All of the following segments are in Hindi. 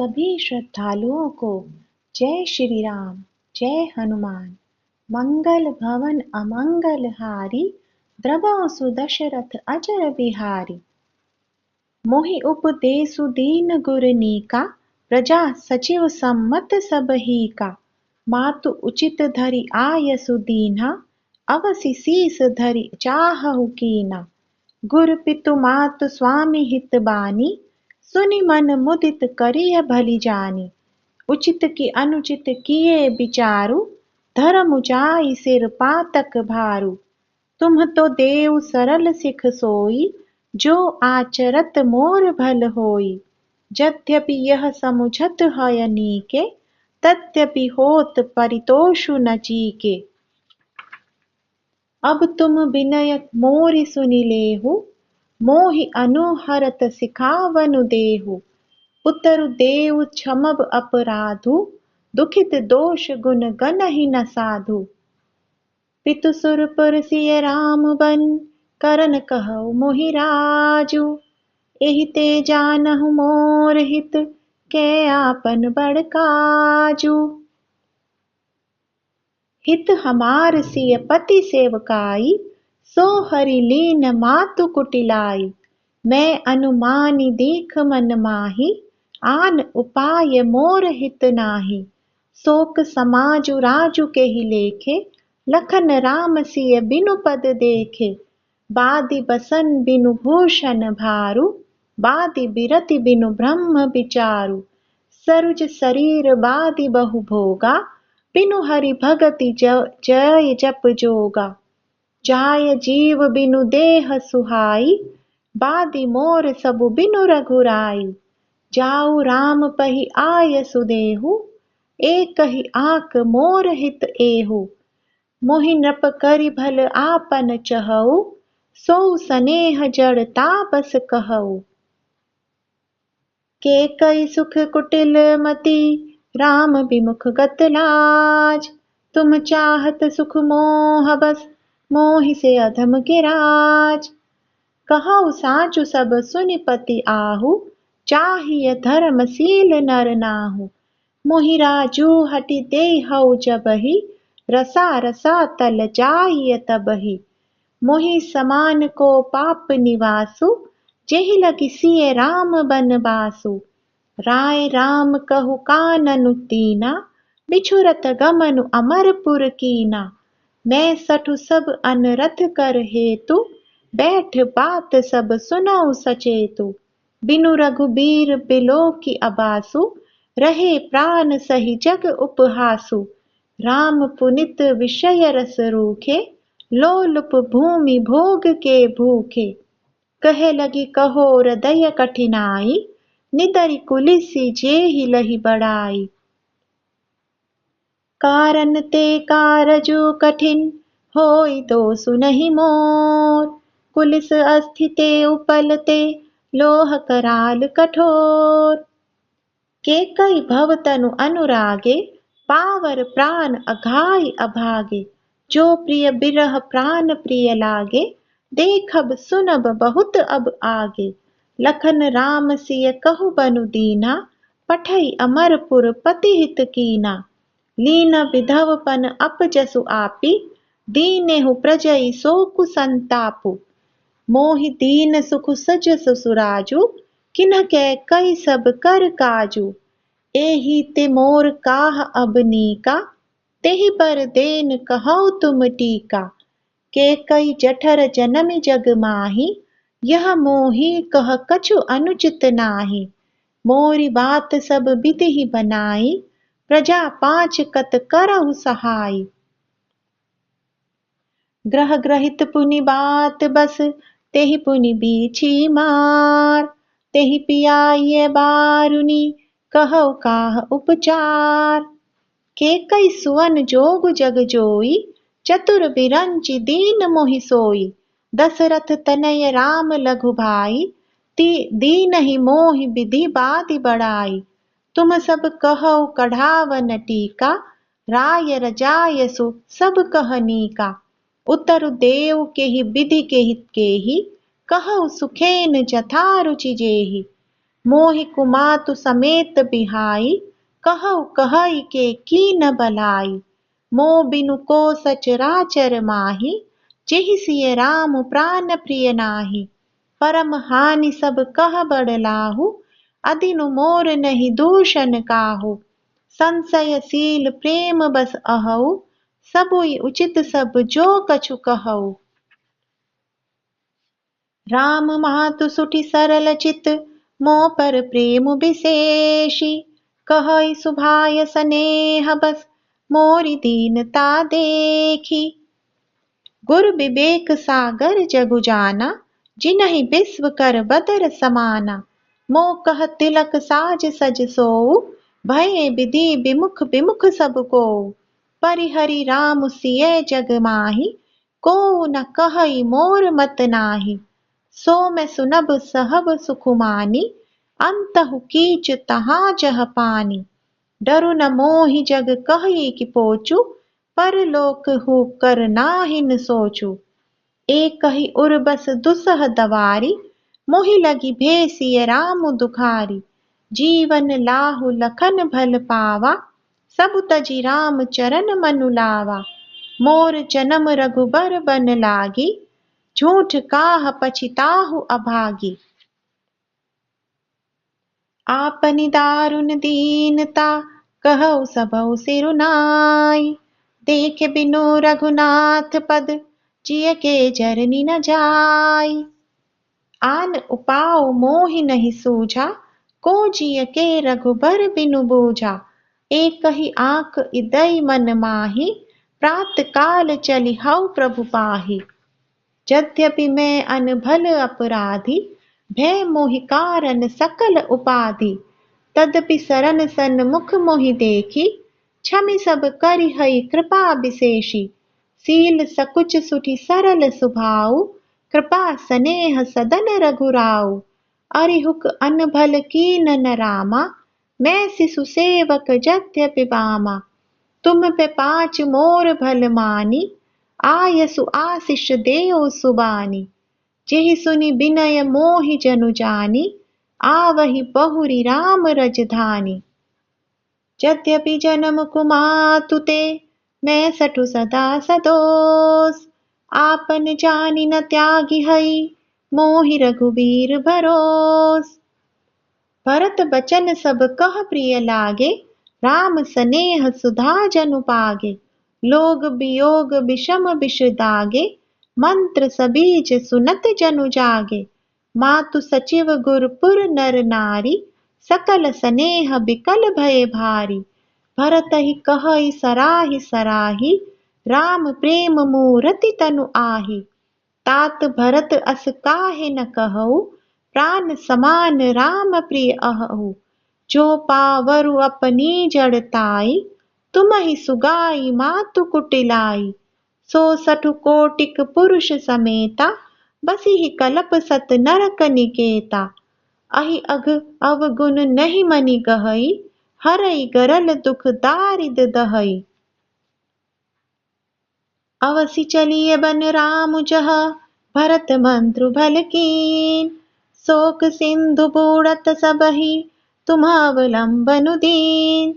सभी श्रद्धालुओं को जय श्री राम, जय हनुमान। मंगल भवन अमंगल हारी, द्रवहु सुदशरथ अजर बिहारी। मोहि उपदेसु दीन गुरनीका, प्रजा सचिव सम्मत सबहीका। मातु उचित धरि आयसु दीन्हा, अवसि सीस धरि चाहहु कीन्हा। गुर पितु मातु स्वामी हित बानी, सुनि मन मुदित करिय भली जानी। उचित की अनुचित किए विचारु, धर्म जाई सिर पातक भारू। तुम तो देव सरल सिख सोई, जो आचरत मोर भल होई। यद्यपि यह समुझत है नीके, तद्यपि होत परितोषु न चीके। अब तुम विनय मोरि सुनि लेहु, मोहि अनुहरत सिखावनु देहु। उतरु देव क्षमब अपराधु, दुखित दोष गुण गनहि न साधु। पितु सुरपुर सिय राम बन, करन कहु मोहि राजु। एहि ते जानहु मोर हित, कै आपन बड़ काजु। हित हमार सिय पति सेवकाई, सो हरि लीन मातु कुटिलाई। मैं अनुमानी दीख मन माही, आन उपाय मोर हित नाही। शोक समाजु राजु के ही लेखे, लखन राम सिय बिनु पद देखे। बादि बसन बिनु भूषण भारू, बादि बिरति बिनु ब्रह्म विचारु। सरुज शरीर बादि बहु भोगा, बिनु हरि भगति जय जप जोगा। जाय जीव बिनु देह सुहाई, बादि मोर सबु बिनु रघुराई। जाऊ राम पहि आय सुदेहु, एकहि आक मोर हित एहु। मोहि नृप करि भल आपन चहउ, सो सनेह जड़ तापस कहउ। केकई सुख कुटिल मति, राम विमुख गत लाज। तुम चाहत सुख मोह बस, मोहि से अधम के राज। कहउ साचु सब सुनि पति आहु, चाहिए धर्मशील नर नाहु। मोहि राजू हटि देहउ जबहि, रसा रसा तल जाइय तबहि। मोहि समान को पाप निवासु, जेहि लगी सिय राम बनवासु। राय राम कहु काननु तीना, बिछुरत गमनु अमरपुर कीना। मैं सठु सब अनरथ कर हेतु, बैठ बात सब सुनऊ सचेतु। बिनु रघुबीर बिलोकि अबासु, रहे प्राण सही जग उपहासु। राम पुनित विषय रस रूखे, लोलुप भूमि भोग के भूखे। कहे लगी कहो हृदय कठिनाई, निदरि कुलिसि जेहि लहि बड़ाई। कारण ते कारजु कठिन, होई दोषु नहीं मोर। कुलिस अस्थिते उपलते, लोह कराल कठोर। केकई भव तनु अनुरागे, पावर प्राण अघाई अभागे। जो प्रिय बिरह प्राण प्रिय लागे, देखब सुनब बहुत अब आगे। लखन राम सिय कहु बनु दीना, पठई अमरपुर पति हित कीना। लीन विधवपन अपजसु आपी, दीनेहु प्रजई शोकु संतापु। मोहि दीन सुख सजसु सुराजु, किन्ह कै कई सब कर काजु। एहि ते मोर काह अब नीका, तेहि पर देन कहौ तुम टीका। के कई जठर जनमि जग माही, यह मोहि कह कछु अनुचित नाही। मोरी बात सब बिधिहि बनाई, प्रजा पाँच कत करहु सहाई। ग्रह ग्रहित पुनि बात बस, तेहि पुनि बीछी मार। तेहि पियाइए बारुनी, कहौ काह उपचार। केकई सुवन जोगु जग जोई, चतुर बिरंचि दीन मोहि सोई। दशरथ तनय राम लघु भाई, दीनहि मोहि विधि बादि बड़ाई। तुम सब कहौ कढ़ावन टीका, राय रजायसु सब कह नीका। उतरु देव केहि विधि केहि केहि, कहौ सुखेन जथा रुचि जेहि। मोहि कुमातु समेत बिहाई, कहु कहई के कीन बलाई। मोह बिनु को सचराचर माही, जेहि सिय राम प्राण प्रिय नाही। परम हानि सब कह बड़लाहु, अदिनु मोर नहीं दूषण काहू। संशयशील प्रेम बस अहऊ, सबुई उचित सब जो कछु कहऊ। राम मातु सुठि सरल चित, मोह पर प्रेम विशेषी। कहई सुभाय सनेह बस, मोरि दीनता देखी। गुर विवेक सागर जगु जाना, जिनहि विश्व कर बदर समाना। मोह कह तिलक साज सज सोऊ, भये विधि विमुख विमुख सब कोऊ। परिहरि राम सिय जग माही, कोऊ न कहई मोर मत नाही। सो मैं सुनब सहब सुख मानी, अंतहु कीच तहाँ जह पानी। डरु न मोहि जग कहई कि पोचू, परलोक हु कर नाहिन सोचू। एक ही उर बस दुसह दवारी, मोहि लगी भेसिय राम दुखारी। जीवन लाहु लखन भल पावा, सब तजी राम चरण मनु लावा। मोर जन्म रघुबर बन लागी, झूठ काह पछिताहु अभागी। आपनि दारुन दीनता, कहु सबहु सिरुनाई। देख बिनु रघुनाथ पद, जिय के जरनी न जाई। आन उपाउ मोहि नहीं सूझा, को जिय के रघुबर बिनु बूझा। एक ही आँख इदई मन माही, प्रात काल चली हऊ प्रभु पाही। यद्यपि मैं अनभल अपराधी, भय मोहि कारण सकल उपाधि। तदपि सरन सन्मुख मोहि देखी, क्षमि सब करि हई कृपा विशेषी। सील सकुच सुठि सरल सुभाऊ, कृपा स्नेह सदन रघुराऊ। अरिहुक अनभल कीन न रामा, मैं शिशु सेवक यद्यपि बामा। तुम पे पाँच मोर भल मानी, आयसु आशीष देओ सुबानी। जेहि सुनि विनय मोहि जनु जानी, आवहि बहुरी राम रजधानी। यद्यपि जन्म कुमातु ते, मैं सठु सदा सदोष। आपन जानि न त्यागी हई, मोहि रघुबीर भरोस। भरत बचन सब कह प्रिय लागे, राम सनेह सुधा जनु पागे। लोग वियोग विषम विष दागे, मंत्र सबीज सुनत जनु जागे। मातु सचिव गुरपुर नर नारी, सकल स्नेह बिकल भय भारी। भरत ही कहई सराहि सराही, राम प्रेम मूरति तनु आही। तात भरत अस काहे न कहऊ, प्राण समान राम प्रिय अहऊ। जो पावरु अपनी जड़ताई, तुम ही सुगाई मातु कुटिलाई। सो सठु कोटिक पुरुष समेता, बसी ही कलप सत नरक निकेता। अहि अघ अवगुण नहीं मनि गहई, हरई गरल दुख दारिद दहई। अवसि चलिए बन राम जह, भरत मंत्रु भल कीन। शोक सिंधु बूढ़त सबहि, तुम अवलंबनु दीन।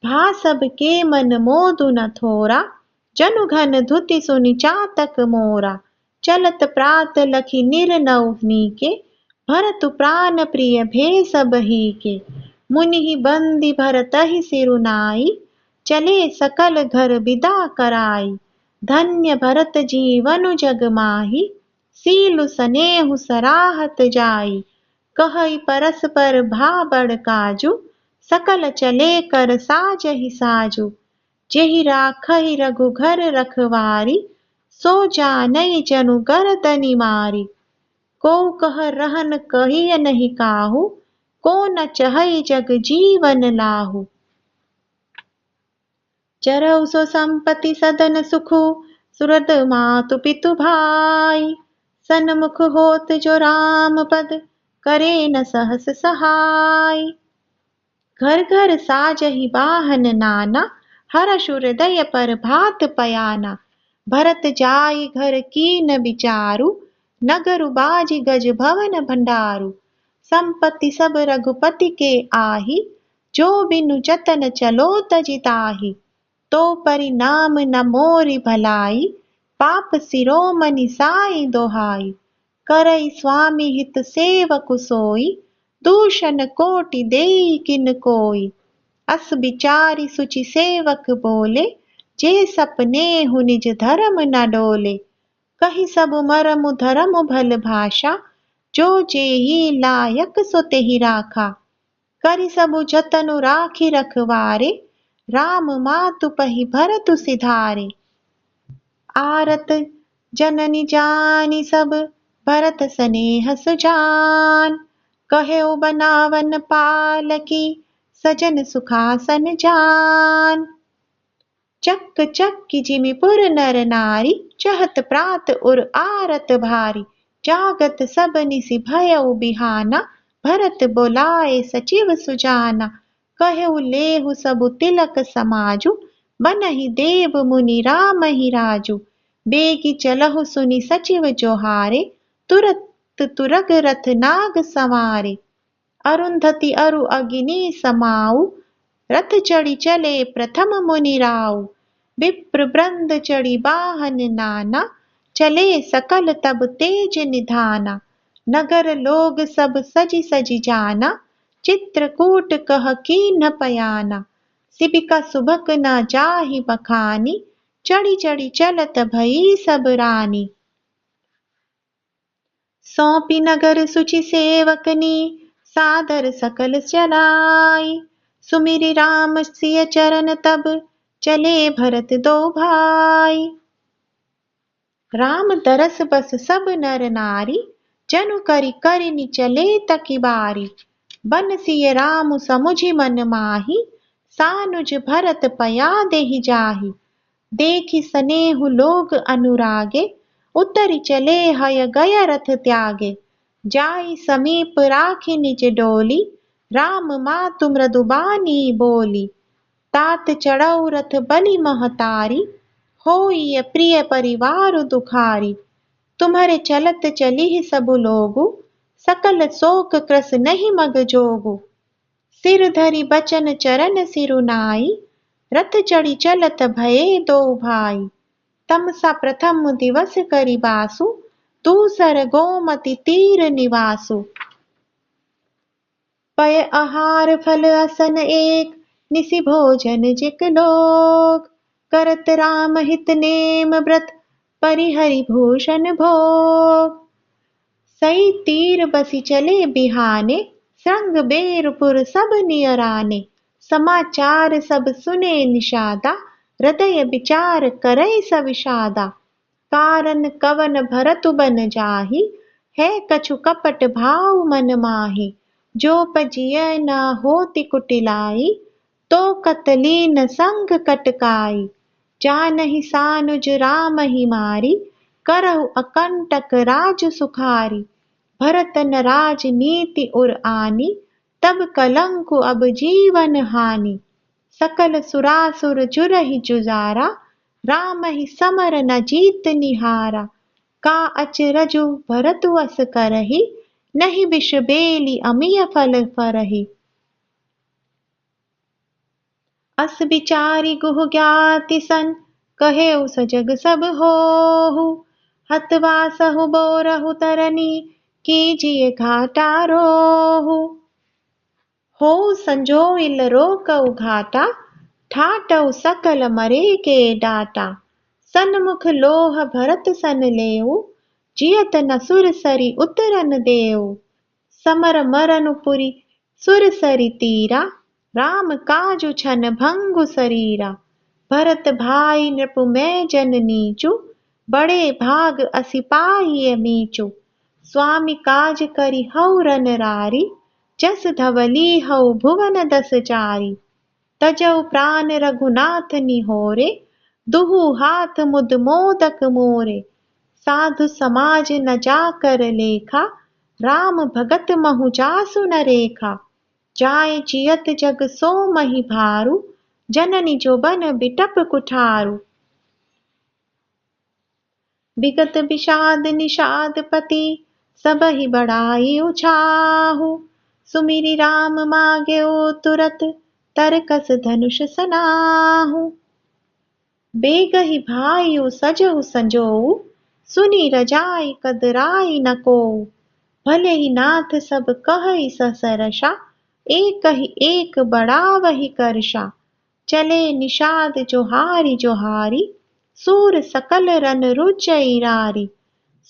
भा सब के मन मोदु न थोरा, जनु घन धुति सुनि चातक मोरा। चलत प्रात लखि निर्नौ नीके, भरतु प्राण प्रिय भे सबहि के। मुनि बंदी भरतहि सिरुनाई, चले सकल घर विदा कराई। धन्य भरत जीवनु जग माही, सीलु सनेहु सराहत जाई। कहई परस्पर भा बड़ काजू, सकल चले कर साजहि साजू। जेहि राखहि रघुघर रखवारी, सो जानई जनु गरदनि मारी। को कह रहन कहिय नहीं काहू, को न चहई जग जीवन लाहू। चरऊ सो संपत्ति सदन सुखु, सुरद मातु पितु भाई। सन्मुख होत जो राम पद, करे न सहस सहाय। घर घर साजहि वाहन नाना, हर्ष हृदय पर भात पयाना। भरत जाई घर कीन विचारु, नगरु बाजी गज भवन भंडारु। संपत्ति सब रघुपति के आही, जो बिनु जतन चलो तजिताही। तो परिणाम न मोरी भलाई, पाप सिरोमणि साई दोहाई। करई स्वामी हित सेवक सोई, दूषण कोटि देई किन कोई। अस बिचारी सुचि सेवक बोले, जे सपने हु निज धर्म न डोले। कही सब मरम धर्म भल भाषा, जो जेहि लायक सो तेहि राखा। करि सबु जतनु राखी रखवारे, राम मातु पहि भरतु सिधारे। आरत जननी जानी सब, भरत स्नेह सुजान। कहेउ बनावन पालकी, सजन सुखासन जान। चक्क चक्की जिमिपुर नर नारी, चहत प्रात उर आरत भारी। जागत सब निसि भयउ बिहाना, भरत बोलाए सचिव सुजाना। कहेउ लेहु सबु तिलक समाजु, बनहि देव मुनि रामहि राजु। बेगी चलहु सुनि सचिव जोहारे, तुरत तुरग रथ नाग संवारे। अरुंधति अरु अग्नि समाऊ, रथ चढ़ी चले प्रथम मुनि राऊ। विप्र वृंद चढ़ी वाहन नाना, चले सकल तब तेज निधाना। नगर लोग सब सजी सजी जाना, चित्रकूट कह कीन्ह पयाना। सिबिका सुभक न जाहि बखानी, चढ़ी चढ़ी चलत भई सब रानी। सौंपी नगर सुचि सेवकनी, सादर सकल चलाई। सुमिरि राम सिय चरण तब, चले भरत दो भाई। राम दरस बस सब नर नारी, जनु करि करिनि चले तकी बारी। बन सिय राम समुझि मन माही, सानुज भरत पया देहि जाही। देखि सनेहु लोग अनुरागे, उतरि चले हय गय रथ त्यागे। जाई समीप राखी निज डोली, राम मातु मृदुबानी बोली। तात चढ़ऊ रथ बलि महतारी, होई प्रिय परिवार दुखारी। तुम्हारे चलत चलिहि सबु लोगु, सकल शोक क्रस नहीं मग जोगु। सिर धरि बचन चरण सिरुनाई, रथ चढ़ी चलत भये दो भाई। तमसा प्रथम दिवस करि बासु, दूसर गोमति तीर निवासु। पय आहार फल असन एक, निसि भोजन जिक लोग। करत राम हित नेम व्रत, परिहरि भूषण भोग। सई तीर बसी चले बिहाने, संग बेरपुर सब नियराने। समाचार सब सुने निषादा, हृदय विचार करई सविषादा। कारण कवन भरतु बन जाहि, है कछु कपट भाव मन माहि। जो पजिय न होति कुटिलाई, तो कतलीन संग कटकाई। जानहि सानुज राम ही मारी, करहु अकंटक राज सुखारी। भरतन राजनीति उर आनी, तब कलंकु अब जीवन हानि। सकल सुरासुर जुरहि जुजारा, राम ही समर न जीत निहारा। का अचरजु भरतु अस करहि, नहीं बिष बेली अमिय फल फरहि। अस बिचारी गुह ज्ञाति सन, कहेउ सजग सब होहु। हतवा सहु बोरहु तरनी, कीजिए घाटा रोहु। हो संजोइल रोकउ घाटा, ठाटउ सकल मरे के डाटा। सन्मुख लोह भरत सन लेऊ, जियत न सुरसरी उतरन देऊ। समर मरनु पुरि सुरसरि तीरा, राम काजु छन भंगु शरीरा। भरत भाई नृपु मैं जन नीचु, बड़े भाग असि पाइए मीचु। स्वामी काज करि हऊ रन रारी, जस धवली हऊ भुवन दस चारी। तजऊ प्राण रघुनाथ निहोरे, दुहु हाथ मुद मोदक मोरे। साधु समाज न जाकर लेखा, राम भगत महु जासु न रेखा। जाय जियत जग सो महि भारू, जननी जो बन बिटप कुठारू। विगत विषाद निषाद पति, सबहि बड़ाई उछाहु। सुमिरि राम मांग्यो तुरत, तरकस धनुष सनाहु। बेगहि भाइयु सजहु संजोऊ, सुनि रजाई कदराई न कोऊ। भले ही नाथ सब कहई ससरषा, एक ही एक बढ़ावहि करषा। चले निषाद जोहारी जोहारी, सूर सकल रन रुचई रारी।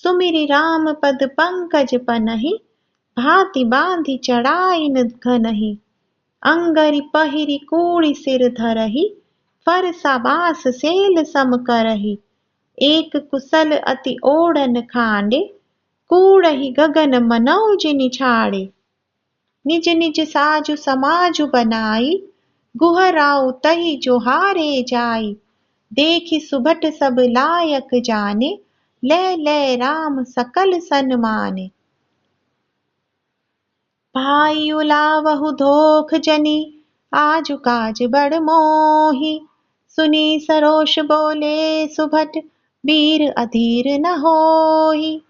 सुमिरि राम पद पंकज पनहि, भांति बांधि चढ़ाइन घनहि। अंगरि पहिरि कूढ़ि सिर धरहि, फरसा बास सेल सम करहि। एक कुशल अति ओढ़न खांडे, कूढ़हि गगन मनौज निछाड़े। निज निज साजु समाजु बनाई, गुहराउ तहि जोहारे जाई। देखि सुभट सब लायक जाने, लै लै राम सकल सन्माने। भाई उलावहु धोख जनि, आजु काज बड़ मोहि। सुनी सरोष बोले सुभट, वीर अधीर न होहि।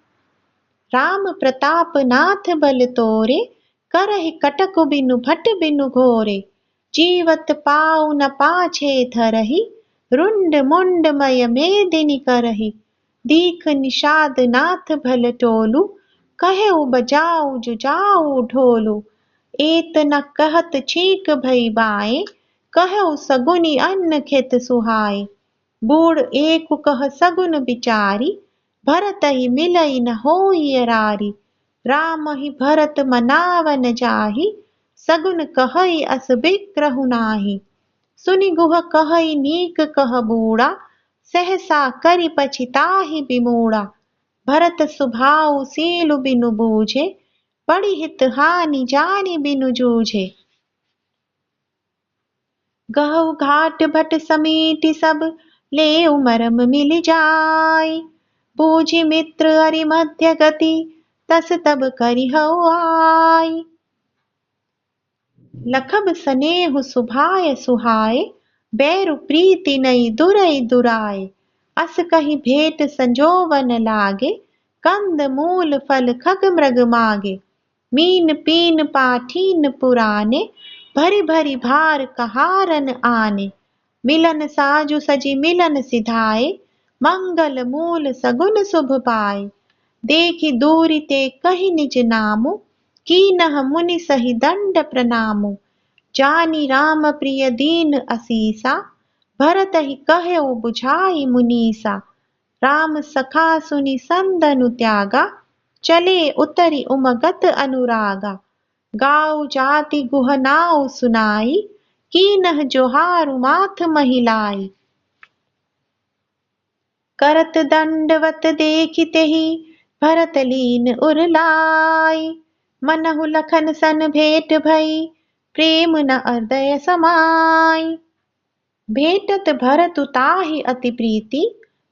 राम प्रताप नाथ बल तोरे, करहि कटकु बिनु भट बिनु घोरे। जीवत पाउ न पाछे धरहि, रुंड मुंड मय मेदिनी करहि। दीख निषाद नाथ भल टोलु, कहेउ बजाऊ जुजाऊ ढोलु। एत न कहत छीक भई बाए, कहेउ सगुनि अन्न खेत सुहाए। बूढ़ एक कह सगुन बिचारी, भरत ही मिलई न होई अरारी। राम ही भरत मनावन जाहि, सगुन कहई अस बिक्रहु नाही। सुनि गुह कहई नीक कह बूढ़ा, सहसा करि पछिताहि बिमूढ़ा। भरत सुभाउ सीलु बिनु बूझे, बड़ी हित हानि जानि बिनु जूझे। गहु घाट भट समीटि सब, लेउ मरम मिलि जाई। बूझि मित्र अरि मध्य गति, तस तब करिहउ आई। लखब सनेहु सुभाय सुहाए, बैरु प्रीति नई दुरई दुराए। अस कहि भेंट संजोवन लागे, कंद मूल फल खग मृग मागे। मीन पीन पाठीन पुराने, भरि भरि भार कहारन आने। मिलन साजु सजी मिलन सिधाए, मंगल मूल सगुन शुभ पाए। देखि दूरि ते कहि निज नामु, कीनह मुनि सहि दंड प्रणामु। जानी राम प्रिय दीन असीसा, भरत ही कहेउ बुझाई मुनीसा। राम सखा सुनि संदनु त्यागा, चले उतरि उमगत अनुरागा। गाऊ जाति गुह नाउ सुनाई, कीनह जोहारु माथ महिलाई। करत दंडवत देखि तेहि, भरत लीन उरलाई। मनहु लखन सन भेंट भई, प्रेम न हृदय समाई। भेटत भरत ताहि अति प्रीति,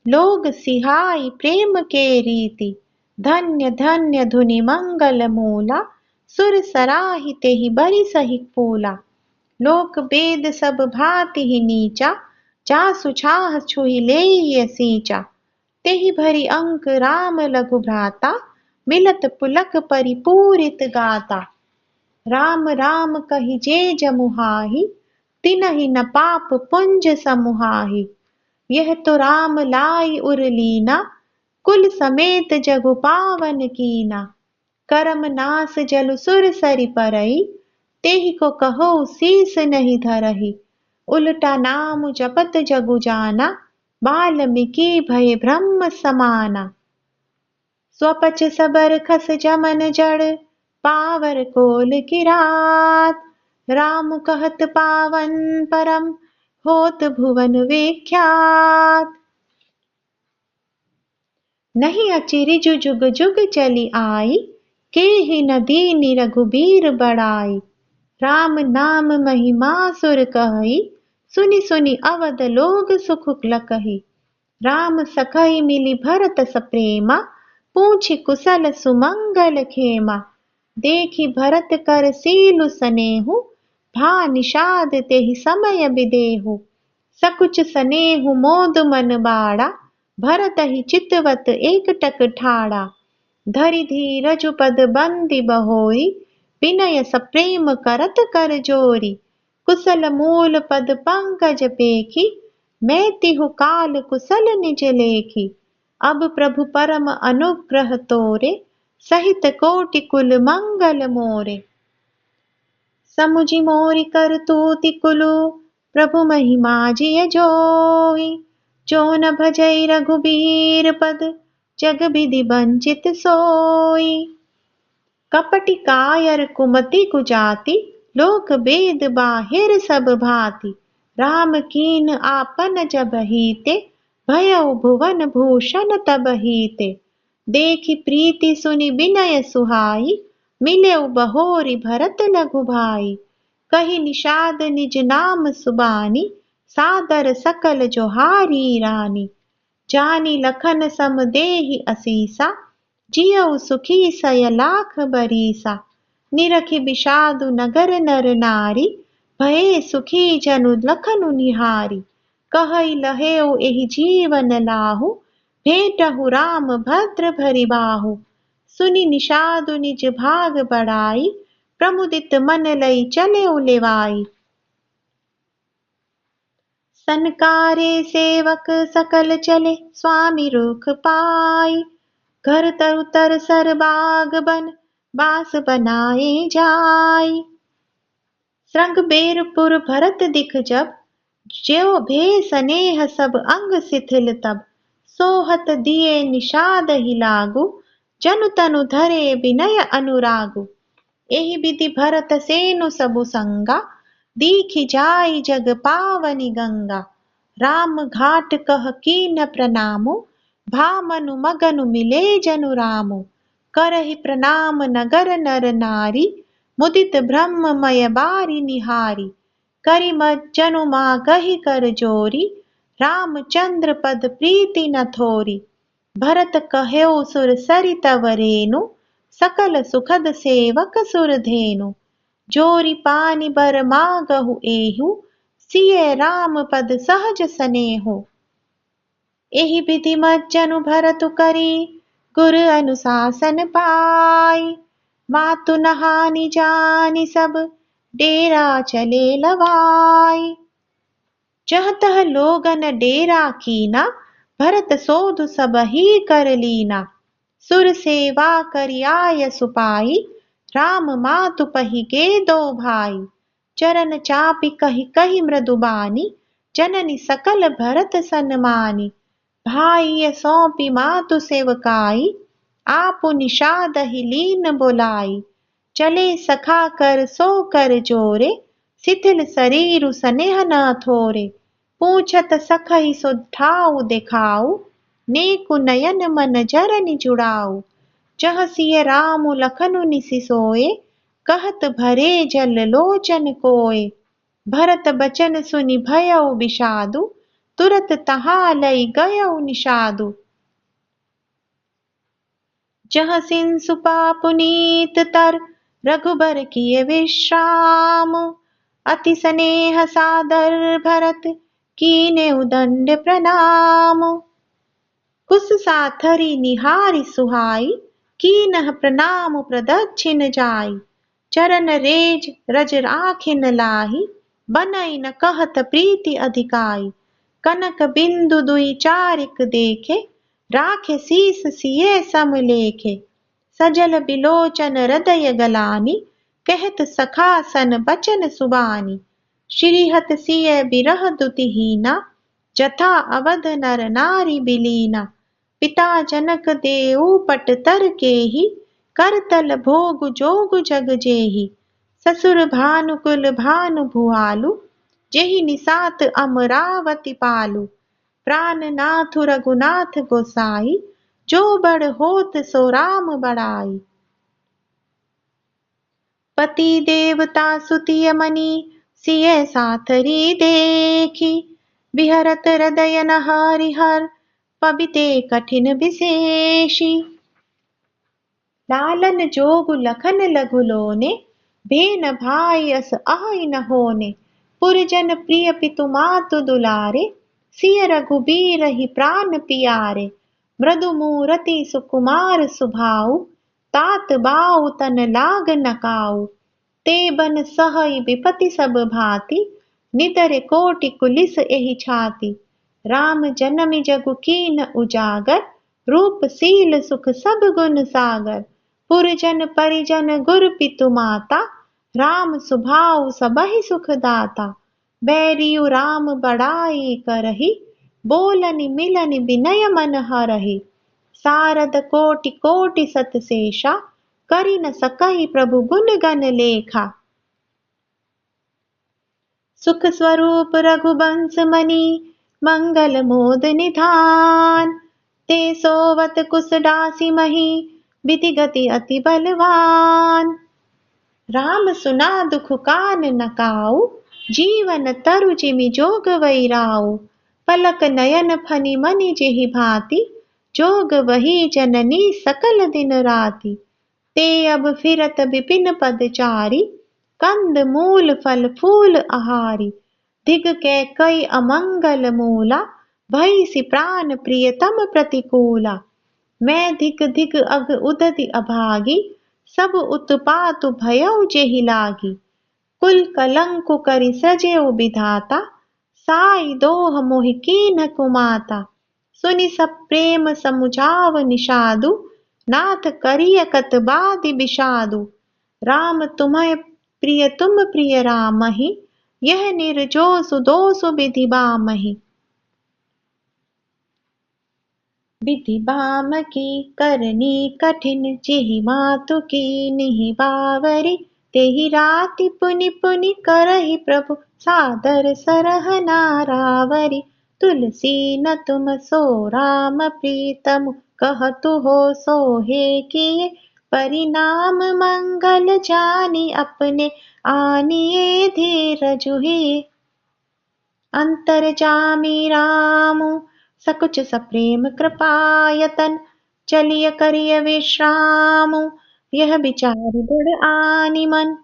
लोग सिहाई प्रेम के रीति। धन्य धन्य धुनि मंगल मूला, सुर सराहि तेहि बरि सहि फूला। लोक वेद सब भांति ही नीचा, जासु छाह छुहि लेई सींचा। तेहि भरि अंक राम लघु भ्राता, मिलत पुलक परिपूरित गाता। राम राम कहि जे जमुहाहि, तिनहि न पाप पुंज समुहाहि। यह तो राम लाई उरलीना, कुल समेत जगु पावन कीना। करम नास जलु सुर सरि परई, तेहि को कहो शीस नहीं धरहि। उलटा नाम जपत जगु जाना, बाल्मीकि भय ब्रह्म समाना। स्वपच सबर खस जमन जड़, पावर कोल किरात। राम कहत पावन परम, होत भुवन विख्यात। नहीं अचिरिजु जुग जुग चली आई, केहि न दीनि रघुबीर बड़ाई। राम नाम महिमा सुर कहई, सुनि सुनि अवध लोग सुख लकहि। राम सखहि मिलि भरत सप्रेमा, पूछि कुशल सुमंगल खेमा। देखि भरत कर सीलु सनेहु, भा निषाद तेहि समय बिदेहु। सकुच सनेहु मोद मन बाड़ा, भरत ही चितवत एकटक ठाड़ा। धरि धीरज पद बंदी बहोई, विनय सप्रेम करत कर जोरी। कुशल मूल पद पंकज पेखी, मैं तिहु काल कुशल निज लेखी। अब प्रभु परम अनुग्रह तोरे, सहित कोटि कुल मंगल मोरे। समुझि मोरि करतूति कुलु, प्रभु महिमा जिय जोई। जो न भजई रघुबीर पद, जग विधि वंचित सोई। कपटि कायर कुमति कुजाति, लोक वेद बाहिर सब भांति। राम कीन आपन जब हीते, भयउ भुवन भूषण तब हीते। देखि प्रीति सुनि विनय सुहाई, मिलेउ बहोरि भरत लघु भाई। कहि निषाद निज नाम सुबानी, सादर सकल जोहारी रानी। जानी लखन सम देहि असीसा, जियउ सुखी सय लाख बरीसा। निरखि विषादु नगर नर नारी, भये सुखी जनु लखनु निहारी। कहई लहेउ एहि जीवन लाहु, भेंटहु राम भद्र भरि बाहु। सुनि निषादु निज भाग बढ़ाई, प्रमुदित मन लई चलेउ लेवाई। सनकारे सेवक सकल चले, स्वामी रुख पाई। घर तरु तर सर बाग बन, बास बनाए जाई। श्रृंग बेरपुर भरत दिख जब, ज्यों भे स्नेह सब अंग शिथिल तब। सोहत दिए निषाद ही लागू, जनु तनु धरे विनय अनुरागु। एहि विधि भरत सेनु सबु संगा, दीखि जाई जग पावनी गंगा। राम घाट कह कीन प्रणामु, भामनु मगनु मिले जनु रामु। करहि प्रणाम नगर नर नारी, मुदित ब्रह्ममय बारी निहारी। करि मज्जनु मागहि कर जोरी, रामचंद्र पद प्रीति न थोरी। भरत कहेउ सुर सरित वरेनु, सकल सुखद सेवक सुर धेनु। जोरी पानी बर मागहु एहु, सिय राम पद सहज सनेहु। एहि विधि मज्जनु भरतु करी, गुर अनुशासन पाई। मातु नहानि जानि सब, डेरा चले लवाई। जह तह लोगन डेरा कीना, भरत सोधु सब ही कर लीना। सुर सेवा करि आय सुपाई, राम मातु पहि गे दो भाई। चरण चापि कहि कहि मृदु बानी, जननी सकल भरत सन्मानी। भाई सौंपी मातु सेवकाई, आपु निषाद ही लीन बोलाई। चले सखा कर सो कर जोरे, शिथिल शरीरु स्नेह न थोरे। पूछत सखहि सो ठाउ देखाऊ, नेकु नयन मन जरनि जुड़ाऊ। जह सिय रामु लखनु निसि सोए, कहत भरे जल लोचन कोय। भरत बचन सुनि भयउ विषादु, तुरत तहाँ लई गयउ निषादु। जह सिंसुपा पुनीत तर, रघुबर किए विश्राम। अति स्नेह सादर भरत, कीनेउ दंड प्रणाम। कुस साथरी निहारी सुहाई, कीनह प्रणाम प्रदक्षिण जाई। चरण रेज रज राखिन लाही, बनई न कहत प्रीति अधिकाई। कनक बिंदु दुई चारिक देखे, राखे शीस सिए सम लेखे। सजल बिलोचन हृदय गलानी, कहत सखा सन बचन सुबानी। श्रीहत सिय बिरह दुतिहीना, जथा अवध नर नारी बिलीना। पिता जनक देउ पट तर केहि, करतल भोग जोग जग जेहि। ससुर भानुकुल भानु भुआलु, जेहि निसात अमरावती पालु। प्राणनाथ रघुनाथ गोसाई, जो बड़ होत सो राम बड़ाई। पति देवता सुतिय मनि, सिय साथरी देखी। बिहरत हृदय न हरिहर, पबिते कठिन विशेषी। लालन जोगु लखन लघु लोने, भेन भाई अस आइ न होने। पुरजन प्रिय पितु मातु दुलारे, सिय रघुबीर ही प्राण पियारे। मृदु मूरति सुकुमार सुभाऊ, तात बाऊ तन लाग नकाऊ। ते बन सहई विपति सब भांति, निदर कोटि कुलिस एहि छाति। राम जनमि जगु कीन उजागर, रूप सील सुख सब गुण सागर। पुरजन परिजन गुर पितु माता, राम सुभाऊ सबहि सुख दाता। बैरियु राम बड़ाई करहि, बोलनि मिलनि विनय मन हरहि। सारद कोटि कोटि सत शेषा, करि न सकहि प्रभु गुण गण लेखा। सुख स्वरूप रघुबंश मणि, मंगल मोद निधान। ते सोवत कुस डासी मही, विधि गति अति बलवान। राम सुना दुख कान न काऊ, जीवन तरु जिमि जोग वैराऊ। पलक नयन फनि मनि जेहि भांति, जोग वही जननी सकल दिन राति। ते अब फिरत विपिन पदचारी, कंद मूल फल फूल आहारी। दिग कै कई अमंगल मूला, भईसि प्राण प्रियतम प्रतिकूला। मैं धिक धिक अग उदधि अभागी, सब उत्पातु भयउ जेहि लागी। कुल कलंकु करि सजेउ विधाता, साई दोह मोहि कीन्ह कुमाता। सुनि सब प्रेम समुझाव निषादु, नाथ करिय कत बादि विषादु। राम तुम्हें प्रिय तुम प्रिय रामहि, यह निर्जोसु दोषु विधि बामहि। विधि बाम की करनी कठिन, जेहि मातु कीन्हि बावरी। तेहि राति पुनि पुनि करहि प्रभु, सादर सरहना रावरी। तुलसी न तुम सो राम प्रीतम, कहतु हो सोहे किए। परिणाम मंगल जानी, अपने आनिए धीरजु हिए। अंतर्जामी रामु सकुच सप्रेम कृपायतन, चलिय करिय विश्रामु। यह विचार दृढ़ आनि मन,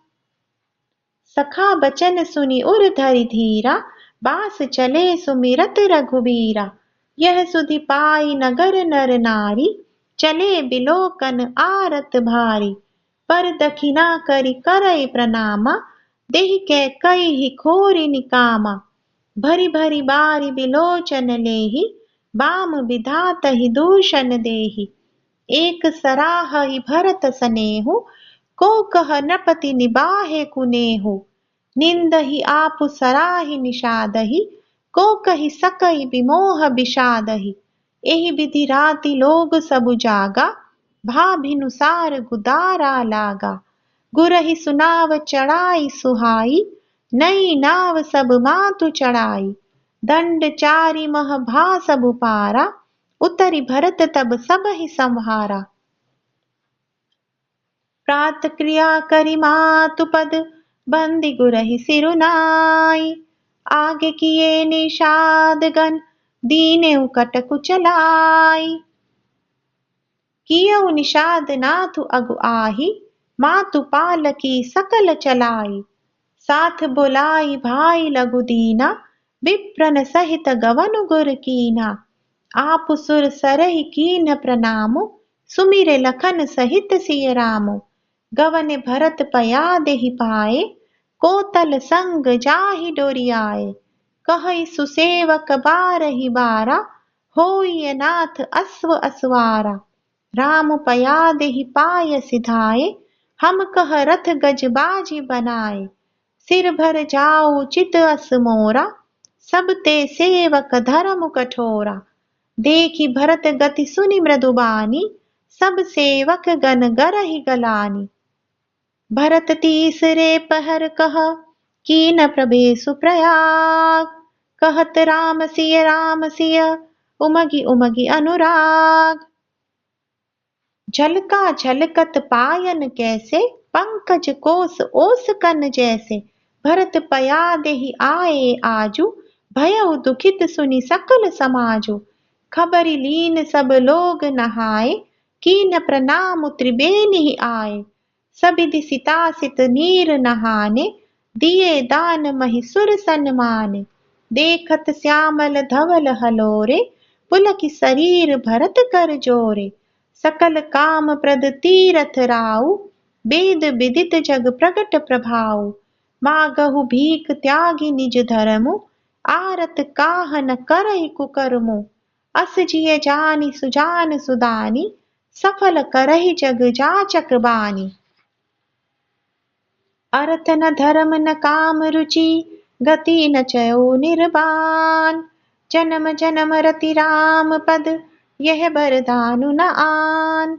सखा बचन सुनि उर धरि धीरा। बास चले सुमिरत रघुबीरा। यह सुधि पाई नगर नर नारी, चले बिलोकन आरत भारी। पर दखिना करि करई प्रणामा, देहि कैकेयी खोरि निकामा। भरी भरी बारी बिलोचन लेहि, बाम विधातहि दूषण देहि। एक सराहहि भरत सनेहु, को कह नृपति निबाहे कुनेहु। निंदहि आपु सराहि निषादहि, को कहि सकहि विमोह विषादहि। एहि विधि राति लोग सबु जागा, भाभिनुसार गुदारा लागा। गुरहि सुनाव चढ़ाई सुहाई, नई नाव सब मातु चढ़ाई। दंड चारि मह भा सबु पारा, उतरि भरत तब सबहि संहारा। प्रात क्रिया करि मातु पद, बंदी गुरहि सिरुनाई। आगे किए निषाद गण, दीनेउ कटकु चलाई। कियउ निषाद नाथु अगु आही, मातु पालकी सकल चलाई। साथ बोलाई भाई लघु दीना, विप्रन सहित गवनु गुर कीना। आप सुर सरहि कीन्ह प्रणामु, सुमिरे लखन सहित सिय रामु। गवन भरत पया देहि पाए, कोतल संग जाहि डोरियाए। कहई सुसेवक बारहि बारा, होई नाथ अश्व असवारा। राम पया देहि पाय सिधाए, हम कह रथ गज बाजी बनाए। सिर भर जाऊ चित अस मोरा, सब ते सेवक धर्म कठोरा। देखी भरत गति सुनि मृदुबानी, सब सेवक गण गरहि गलानी। भरत तीसरे पहर कह, कीन प्रभेसु प्रयाग। कहत राम सिय, उमगी उमगी अनुराग। झलका झलकत पायन कैसे, पंकज कोस ओस कन जैसे। भरत पया देहि आए आजू, भयउ दुखित सुनि सकल समाजु। खबरि लीन सब लोग नहाए, कीन प्रणाम त्रिबेनि आए। सबिधि सितासित नीर नहाने, दिए दान महि सुर सन्माने। देखत श्यामल धवल हलोरे, पुलकि शरीर भरत कर जोरे। सकल काम प्रद तीरथ राउ, वेद विदित जग प्रगट प्रभाउ। मागहु भीख त्यागी निज धर्मु, आरत काह न करहि कुकर्मु। अस जिय जानि सुजान सुदानि, सफल करहि जग जाचक बानी। अर्थ न धर्म न काम रुचि, गति न चयो निर्वाण। जन्म जन्म रति राम पद, यह बरदानु न आन।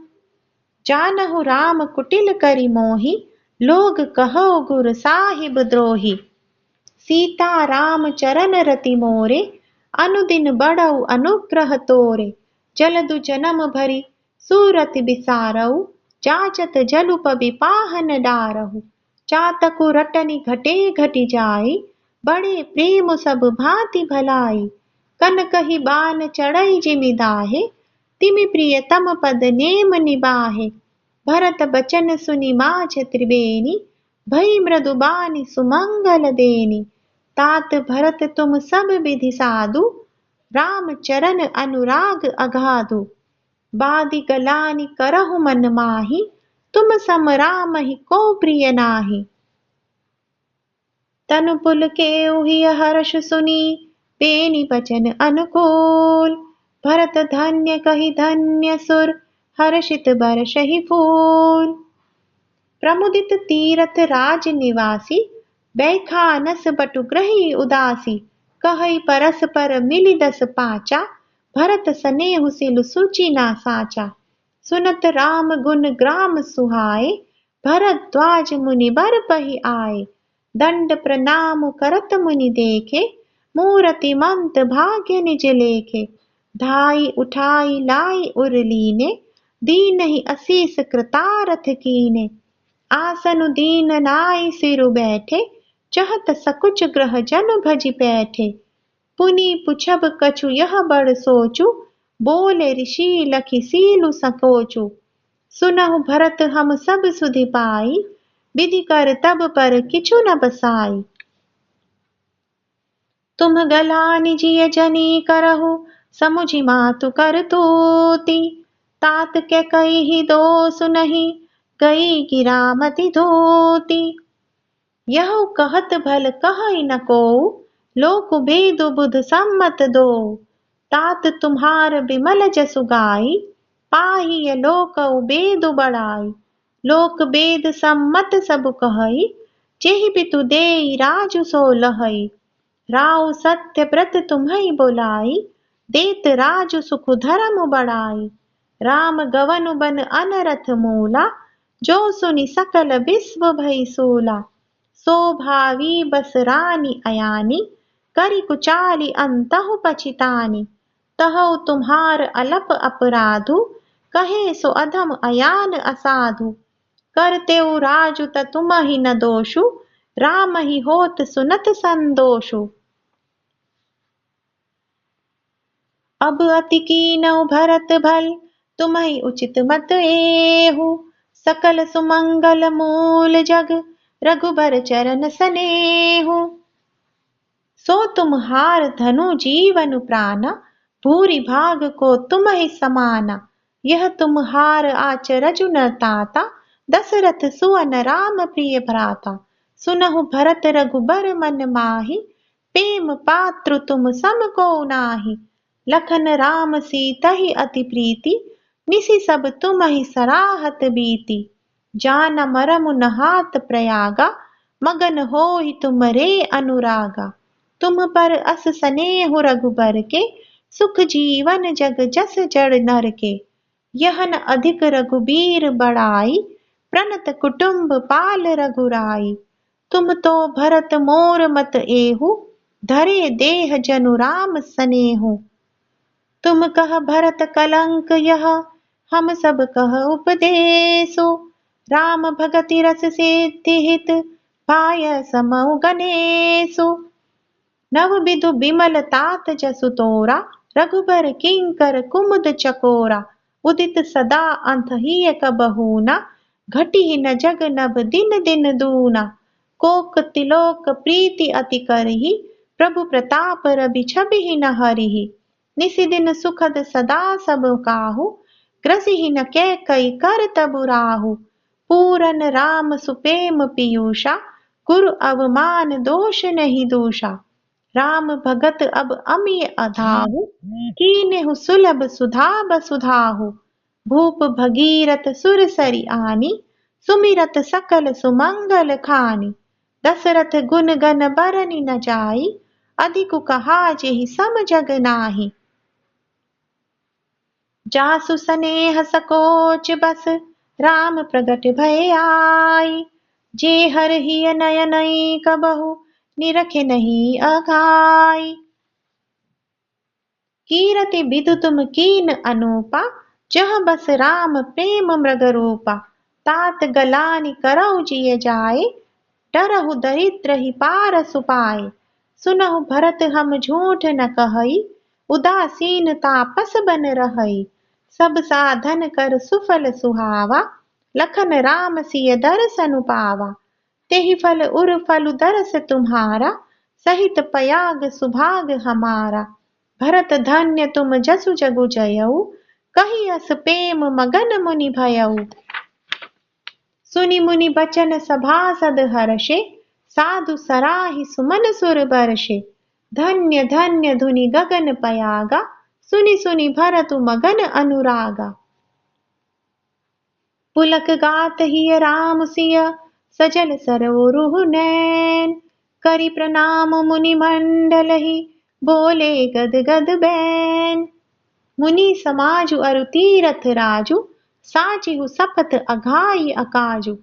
जानहु राम कुटिल करि मोहि, लोग कहो गुर साहिब द्रोही। सीता राम चरण रति मोरे, अनुदिन बढ़ऊ अनुग्रह तोरे। जलदु जन्म भरि सूरति बिसारऊ, जाचत जलुप विपाहन डारहु। चातकु रटनि घटे घटि जाई, बड़े प्रेम सब भांति भलाई। कनकहि बान चढ़ई जिमि दाहे, तिमि प्रियतम पद नेम निबाहे। भरत बचन सुनि माझ त्रिबेनी, भई मृदु बानि सुमंगल देनी। तात भरत तुम सब विधि साधु, राम चरण अनुराग अगाधु। बादि गलानि करहु मन माहि, तुम सम रामहि को प्रिय नाहि। तनु पुलकेउ हिय हर्ष सुनी, पेनि बचन अनुकूल। भरत धन्य कहि धन्य सुर, हर्षित बरषहि फूल। प्रमुदित तीरथ राज निवासी, बैखानस बटु ग्रही उदासी। कहई परस्पर मिलि दस पाँचा, भरत सनेहु सिलु सूचि ना साचा। सुनत राम गुण ग्राम सुहाए, भरद्वाज मुनि बर पहि आए। दंड प्रणाम करत मुनि देखे, मूरति मंत भाग्य निज लेखे। धाई उठाई लाई उर लीने, दीनहि असीस कृतारथ कीने। आसनु दीन नाई सिरु बैठे, चहत सकुच ग्रह जन भजि पैठे। पुनि पुछब कछु यह बड़ सोचु, बोले ऋषि लखि सीलु संकोचु। सुनहु भरत हम सब सुधि पाई, विधि कर तब पर किछु न बसाई। तुम गलानि जिय जनी करहु, समुझि मातु करतूति। तात के कहि दोषु नहीं, गई गिरामति धूति। यहु कहत भल कहई न कोउ, लोक बेदु बुध सम्मत दो। तात तुम्हार बिमल जसु गाई, पाहिय लोक बेदु बड़ाई। लोक वेद सम्मत सब कहई, जेहि पितु देई राजु सो लहई। राव सत्य व्रत तुम्हई बोलाई, देत राजु सुख धर्म बढ़ाई। राम गवनु बन अनरथ मूला, जो सुनि सकल विश्व भई सूला। सो भावी बस रानी अयानी, करि कुचाली अंतहु पछितानी। तहु तुम्हार अलप अपराधु, कहे सो अधम अयान असाधु। करतेउ राजु त तुमहि न दोषु, राम ही होत सुनत संदोषु। अब अति कीनउ भरत भल, तुम्हि उचित मत एहु। सकल सुमंगल मूल जग, रघुबर चरण सनेहु। सो तुम्हार धनु जीवन प्राण, भूरि भाग को तुम्हि समाना। यह तुम्हार आचरजु न ताता, दशरथ सुवन राम प्रिय भ्राता। सुनहु भरत रघुबर मन माहि, प्रेम पात्रु तुम सम को नाही। लखन राम सीतहि अति प्रीति, निसि सब तुम्हि सराहत बीति। जान मरमु नहात प्रयागा, मगन होई तुमरे अनुरागा। तुम पर अस सनेहु रघुबर के, सुख जीवन जग जस जड़ नर के। यहन अधिक रघुबीर बड़ाई, प्रणत कुटुम्ब पाल रघुराई। तुम तो भरत मोर मत एहु, धरे देह जनु राम सनेहु। तुम कह भरत कलंक यह, हम सब कह उपदेसो। राम भगति रस सिद्धि हित, पाय समउ गणेशो। नव विधु बिमल तात जसु तोरा, रघुबर किंकर कुमुद चकोरा। उदित सदा अंतहीय कबहूना, घटी न जग नभ दिन दिन दूना। कोक तिलोक प्रीति अति करही, प्रभु प्रताप रवि छबिहि न हरिहि। निसि दिन सुखद सदा सब काहू, ग्रसिहि न कैकई कर तबु राहु। पूरन राम सुपेम पीयूषा, गुरु अवमान दोष नहीं दूषा। राम भगत अब अमिय अधाहु, कीनेहु सुलभ सुधा बसुधाहु। भूप भगीरथ सुर सरि आनी, सुमिरत सकल सुमंगल खानी। दशरथ गुन गन बरनि न जाई, अधिकु कहा जेहि सम जग नाही। जासु सनेह सकोच बस, राम प्रगट भय आई। जे हर हिय नयनई कबहु, निरखे नहीं अघाई। कीरति बिधु तुम कीन अनूपा, जह बस राम प्रेम मृग रूपा। तात गलानि करऊ जिय जाए, डरहु दरिद्र ही पार सुपाए। सुनहु भरत हम झूठ न कहई, उदासीन तापस बन रहई। सब साधन कर सुफल सुहावा, लखन राम सिय दर्शन पावा। तेहि फल उर फल दरस तुम्हारा, सहित पयाग सुभाग हमारा। भरत धन्य तुम जसु जगु जयऊ, कही अस प्रेम मगन मुनि भयऊ। सुनि मुनि बचन सभासद हर्षे, साधु सराहि सुमन सुर बरषे। धन्य धन्य धुनि गगन पयागा, सुनि सुनि भरतु मगन अनुरागा। पुलक गात हिय राम सिय, सजल सरोरुह नैन। करि प्रणाम मुनि मंडलहि, बोले गद गद बैन। मुनि समाजु अरु तीरथ राजु, साचिहु सपथ अघाई अकाजु।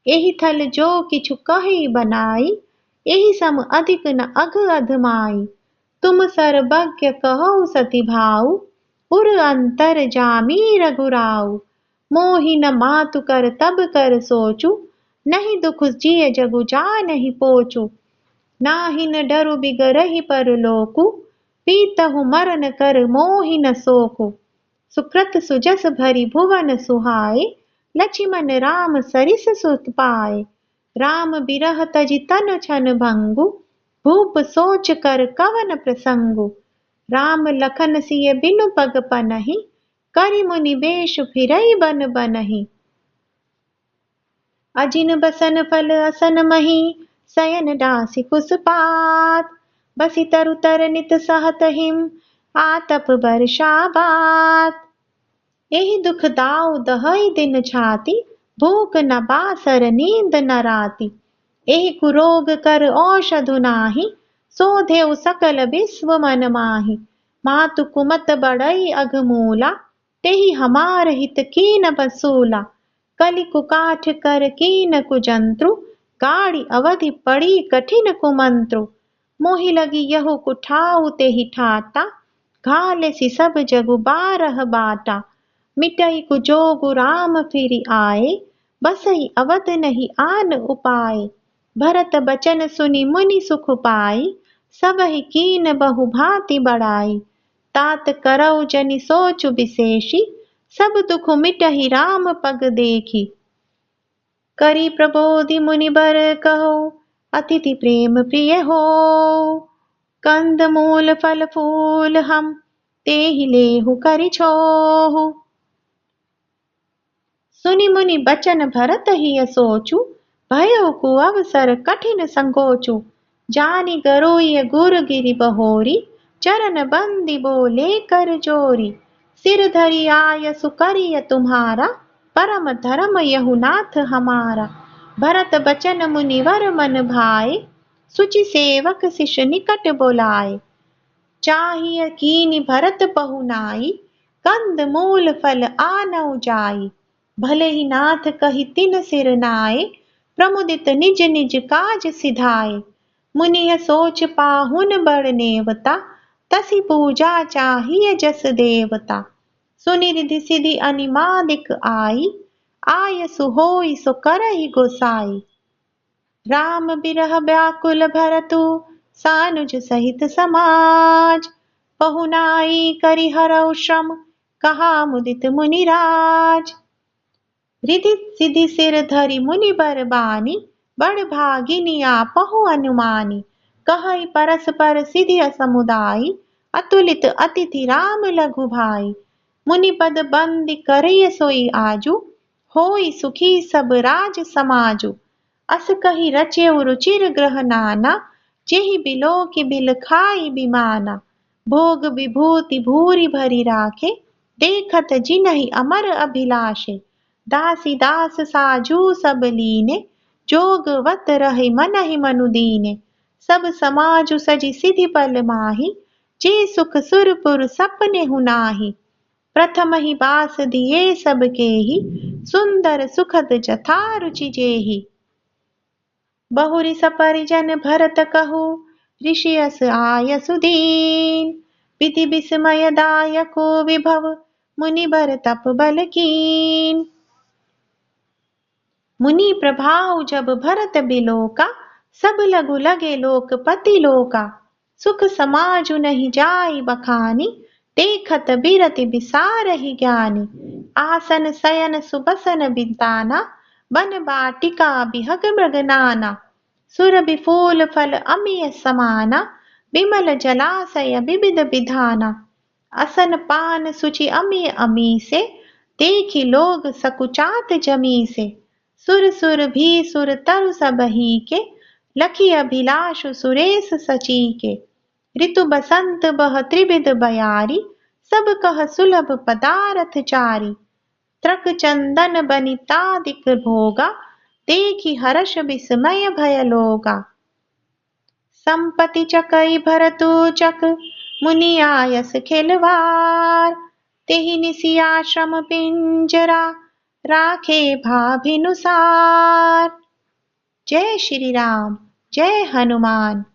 एहि थल जो किछु कहि बनाई, एहि सम अधिक न अघ अधमाई। तुम सर्वज्ञ कहु सति भाऊ, उर अंतर जामी रघुराऊ। मोहि न मातु कर तब कर सोचु, नहीं दुख जिय जगु जा नहीं पोचु। नाहि न डरु बिगरहि परलोकु, पीतहु मरन कर मोहि न सोकु। सुकृत सुजस भरि भुवन सुहाए, लक्ष्मण राम सरिस सुत पाए। राम बिरह तजि तन छन भंगु, भूप सोच कर कवन प्रसंगु। राम लखन सिय बिनु पग पनहि, करि मुनि बेश फिरई बन बनहि। अजिन बसन फल असन मही, शयन डासी कुसपात। बसी तरु तर नित सहत हिम, आतप वर्षा बात। एहि दुख दाऊ दहई दिन छाती, भूख न बासर नींद न राती। एहि कुरोग कर औषधु नाही, सोधेउ सकल विश्व मन माही। मातु कुमत बड़ई अघमूला, तेहि हमार हित कीन बसूला। कलि कुकाठ कर कीन कुजंत्रु, गाड़ी अवधि पड़ी कठिन कुमंत्रु। मोहि लगी यहु कुठाऊ तेहि ठाटा, घाले सि सब जगु बारह बाटा। मिटई कुजोगु राम फिरि आए, बसई अवध नहीं आन उपाय। भरत बचन सुनि मुनि सुख पाई, सबहि कीन बहु भांति बड़ाई। तात करऊ जनि सोचु विशेषी, सब दुख मिटहि राम पग देखी। करी प्रबोधि मुनि बर कहो, अतिथि प्रेम प्रिय हो। कंद मूल फल फूल हम, तेहि लेहु करि छोहु। सुनि मुनि बचन भरत हिय सोचु, भयो कु अवसर कठिन संकोचु। जानि गरोई गुर गिरि बहोरी, चरण बंदी बोले कर जोरी। सिर धरि आयसु करिय तुम्हारा, परम धर्म यहु नाथ हमारा। भरत बचन मुनिवर मन भाए, सुचि सेवक शिष निकट बोलाए। चाहिए कीनि भरत पहुनाई, कंद मूल फल आनऊ जाई। भले ही नाथ कहि तिन सिर नाए, प्रमुदित निज निज काज सिधाए। मुनिय सोच पाहुन बड़ नेवता, तसि पूजा चाहिए जस देवता। सुनि रिधि सिधि अनिमादिक आई, आयसु होई सो करहि गोसाई। राम बिरह व्याकुल भरतु, सानुज सहित समाज। पहुनाई करि हरऊ श्रम, कहा मुदित मुनिराज। रिधि सिधि सिर धरि मुनि बर बानी, बड़ भागिनी आपहु अनुमानी। कहई परस्पर सिधि समुदायी, अतुलित अतिथि राम लघु भाई। मुनि पद बंदी करय सोई आजू, होई सुखी सब राज समाजु। अस कही रचेउ रुचिर ग्रह नाना, जेहि बिलो की बिल खाई बिमाना। भोग विभूति भूरि भरी राखे, देखत जिनहि अमर अभिलाषे। दासी दास साजू सब लीने, जोगवत रहे मनहि मनु दीने। सब समाजु सजी सिधि पल माही, जे सुख सुरपुर सपने हुनाही। प्रथम ही बास दिए सबके ही, सुंदर सुखद जथा रुचि जेहि। बहुरि सपरिजन भरत कहु, ऋषि अस आय सुदीन। विधि विस्मय दायको विभव, मुनि बर तप बल कीन। मुनि प्रभाव जब भरत बिलोका, सब लघु लगे लोकपति लोका। सुख समाजु नहीं जाई बखानी, देखत बिरति बिसारहि ज्ञानी। आसन शयन सुबसन बिताना, बन बाटिका बिहग मृग नाना। सुर विफूल फल अमिय समाना, बिमल जलाशय विविध विधाना। असन पान सुचि अमिय अमीसे, देखि लोग सकुचात जमीसे। सुर सुर भी सुर तरु सबही के, लखी अभिलाषु सुरेश सचीके। ऋतु बसंत बह त्रिविध बयारी, सब कह सुलभ पदारथ चारी। त्रक चंदन बनितादिक भोगा, देखि हर्ष विस्मय भय लोगा। संपति चकई भरतु चक, मुनि आयस खिलवार। तेहि निसि आश्रम पिंजरा, राखे भाभिनुसार। जय श्री राम, जय हनुमान।